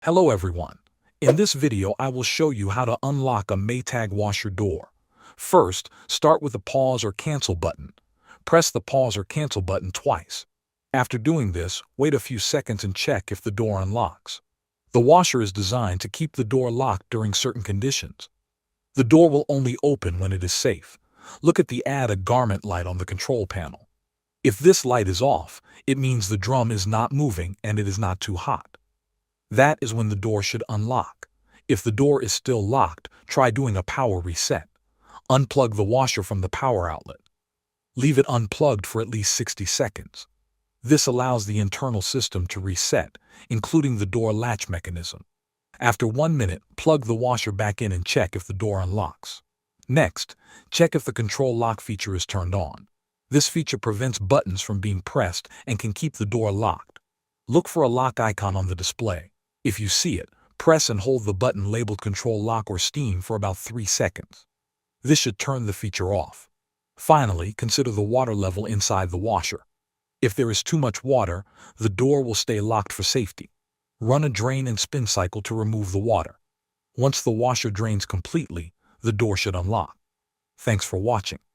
Hello everyone. In this video I will show you how to unlock a Maytag washer door. First, start with the pause or cancel button. Press the pause or cancel button twice. After doing this, wait a few seconds and check if the door unlocks. The washer is designed to keep the door locked during certain conditions. The door will only open when it is safe. Look at the Add a Garment light on the control panel. If this light is off, it means the drum is not moving and it is not too hot. That is when the door should unlock. If the door is still locked, try doing a power reset. Unplug the washer from the power outlet. Leave it unplugged for at least 60 seconds. This allows the internal system to reset, including the door latch mechanism. After 1 minute, plug the washer back in and check if the door unlocks. Next, check if the control lock feature is turned on. This feature prevents buttons from being pressed and can keep the door locked. Look for a lock icon on the display. If you see it, press and hold the button labeled Control Lock or Steam for about 3 seconds. This should turn the feature off. Finally, consider the water level inside the washer. If there is too much water, the door will stay locked for safety. Run a drain and spin cycle to remove the water. Once the washer drains completely, the door should unlock. Thanks for watching.